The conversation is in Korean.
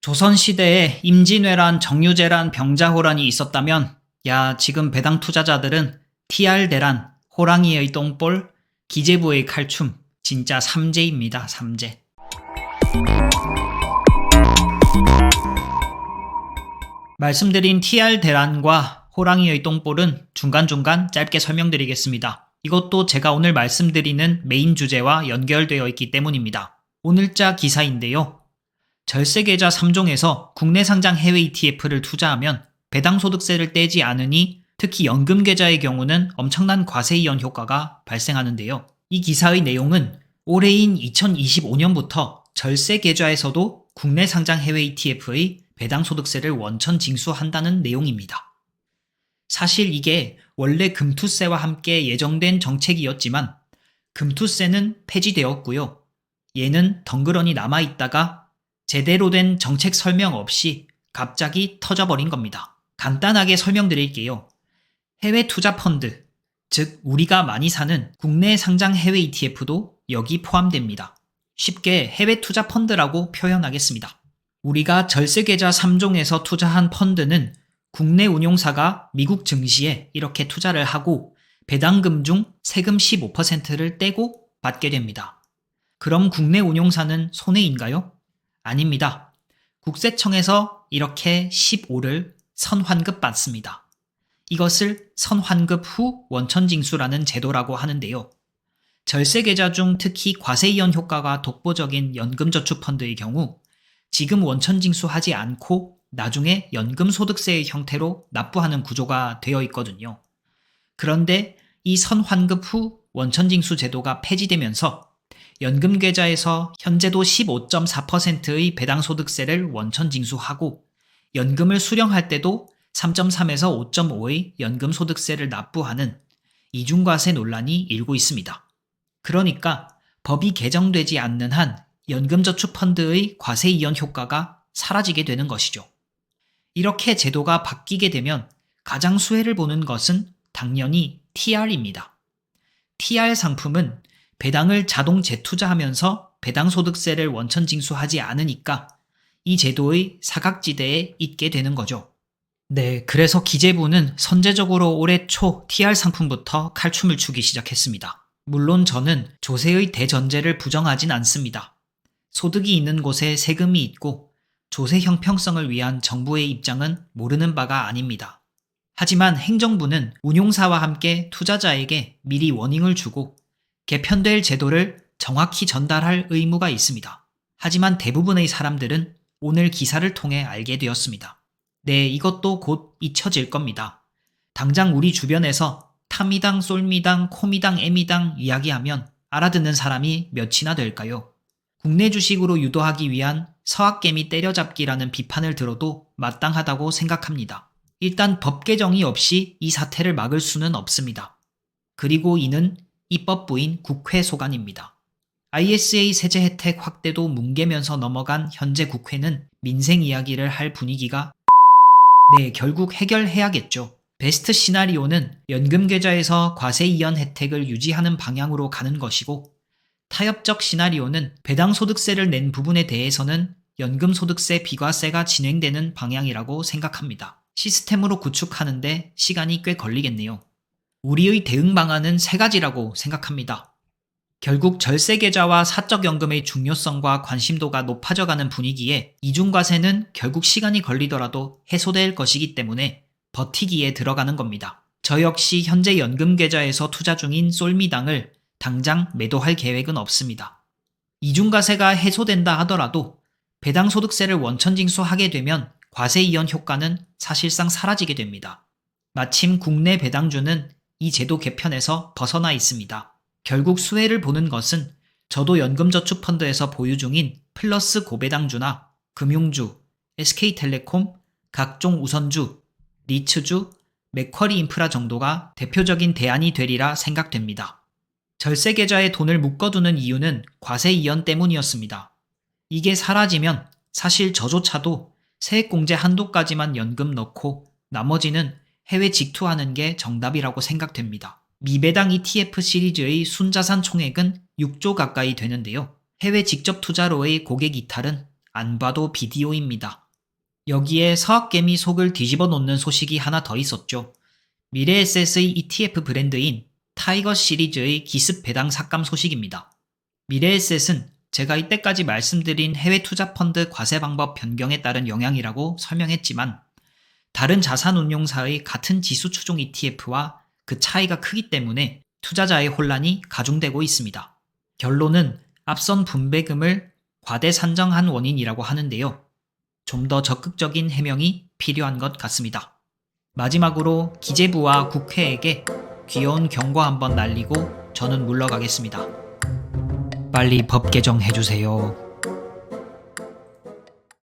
조선시대에 임진왜란, 정유재란, 병자호란이 있었다면 야 지금 배당 투자자들은 TR대란, 호랑이의 똥볼, 기재부의 칼춤 진짜 삼재입니다. 삼재. 말씀드린 TR대란과 호랑이의 똥볼은 중간중간 짧게 설명드리겠습니다. 이것도 제가 오늘 말씀드리는 메인 주제와 연결되어 있기 때문입니다. 오늘자 기사인데요. 절세계좌 3종에서 국내 상장 해외 ETF를 투자하면 배당소득세를 떼지 않으니 특히 연금계좌의 경우는 엄청난 과세이연 효과가 발생하는데요. 이 기사의 내용은 올해인 2025년부터 절세계좌에서도 국내 상장 해외 ETF의 배당소득세를 원천 징수한다는 내용입니다. 사실 이게 원래 금투세와 함께 예정된 정책이었지만 금투세는 폐지되었고요. 얘는 덩그러니 남아있다가 제대로 된 정책 설명 없이 갑자기 터져버린 겁니다. 간단하게 설명드릴게요. 해외 투자 펀드, 즉 우리가 많이 사는 국내 상장 해외 ETF도 여기 포함됩니다. 쉽게 해외 투자 펀드라고 표현하겠습니다. 우리가 절세계좌 3종에서 투자한 펀드는 국내 운용사가 미국 증시에 이렇게 투자를 하고 배당금 중 세금 15%를 떼고 받게 됩니다. 그럼 국내 운용사는 손해인가요? 아닙니다. 국세청에서 이렇게 15를 선환급 받습니다. 이것을 선환급 후 원천징수라는 제도라고 하는데요. 절세계좌 중 특히 과세이연 효과가 독보적인 연금저축펀드의 경우 지금 원천징수하지 않고 나중에 연금소득세의 형태로 납부하는 구조가 되어 있거든요. 그런데 이 선환급 후 원천징수 제도가 폐지되면서 연금계좌에서 현재도 15.4%의 배당소득세를 원천징수하고 연금을 수령할 때도 3.3에서 5.5의 연금소득세를 납부하는 이중과세 논란이 일고 있습니다. 그러니까 법이 개정되지 않는 한 연금저축펀드의 과세이연 효과가 사라지게 되는 것이죠. 이렇게 제도가 바뀌게 되면 가장 수혜를 보는 것은 당연히 TR입니다. TR 상품은 배당을 자동 재투자하면서 배당소득세를 원천징수하지 않으니까 이 제도의 사각지대에 있게 되는 거죠. 네, 그래서 기재부는 선제적으로 올해 초 TR 상품부터 칼춤을 추기 시작했습니다. 물론 저는 조세의 대전제를 부정하진 않습니다. 소득이 있는 곳에 세금이 있고 조세 형평성을 위한 정부의 입장은 모르는 바가 아닙니다. 하지만 행정부는 운용사와 함께 투자자에게 미리 워닝을 주고 개편될 제도를 정확히 전달할 의무가 있습니다. 하지만 대부분의 사람들은 오늘 기사를 통해 알게 되었습니다. 네, 이것도 곧 잊혀질 겁니다. 당장 우리 주변에서 타미당, 쏠미당, 코미당, 애미당 이야기하면 알아듣는 사람이 몇이나 될까요? 국내 주식으로 유도하기 위한 서학개미 때려잡기라는 비판을 들어도 마땅하다고 생각합니다. 일단 법 개정이 없이 이 사태를 막을 수는 없습니다. 그리고 이는 입법부인 국회 소관입니다. ISA 세제 혜택 확대도 뭉개면서 넘어간 현재 국회는 민생 이야기를 할 분위기가 결국 해결해야겠죠. 베스트 시나리오는 연금계좌에서 과세 이연 혜택을 유지하는 방향으로 가는 것이고 타협적 시나리오는 배당소득세를 낸 부분에 대해서는 연금소득세 비과세가 진행되는 방향이라고 생각합니다. 시스템으로 구축하는데 시간이 꽤 걸리겠네요. 우리의 대응 방안은 세 가지라고 생각합니다. 결국 절세계좌와 사적연금의 중요성과 관심도가 높아져가는 분위기에 이중과세는 결국 시간이 걸리더라도 해소될 것이기 때문에 버티기에 들어가는 겁니다. 저 역시 현재 연금계좌에서 투자 중인 쏠미당을 당장 매도할 계획은 없습니다. 이중과세가 해소된다 하더라도 배당소득세를 원천징수하게 되면 과세이연 효과는 사실상 사라지게 됩니다. 마침 국내 배당주는 이 제도 개편에서 벗어나 있습니다. 결국 수혜를 보는 것은 저도 연금저축펀드에서 보유 중인 플러스 고배당주나 금융주, SK텔레콤, 각종 우선주, 리츠주, 맥쿼리 인프라 정도가 대표적인 대안이 되리라 생각됩니다. 절세계좌에 돈을 묶어두는 이유는 과세이연 때문이었습니다. 이게 사라지면 사실 저조차도 세액공제 한도까지만 연금 넣고 나머지는 해외 직투하는 게 정답이라고 생각됩니다. 미배당 ETF 시리즈의 순자산 총액은 6조 가까이 되는데요. 해외 직접 투자로의 고객 이탈은 안 봐도 비디오입니다. 여기에 서학개미 속을 뒤집어 놓는 소식이 하나 더 있었죠. 미래에셋의 ETF 브랜드인 타이거 시리즈의 기습 배당 삭감 소식입니다. 미래에셋은 제가 이때까지 말씀드린 해외 투자 펀드 과세 방법 변경에 따른 영향이라고 설명했지만 다른 자산운용사의 같은 지수 추종 ETF와 그 차이가 크기 때문에 투자자의 혼란이 가중되고 있습니다. 결론은 앞선 분배금을 과대 산정한 원인이라고 하는데요. 좀 더 적극적인 해명이 필요한 것 같습니다. 마지막으로 기재부와 국회에게 귀여운 경고 한번 날리고 저는 물러가겠습니다. 빨리 법 개정해주세요.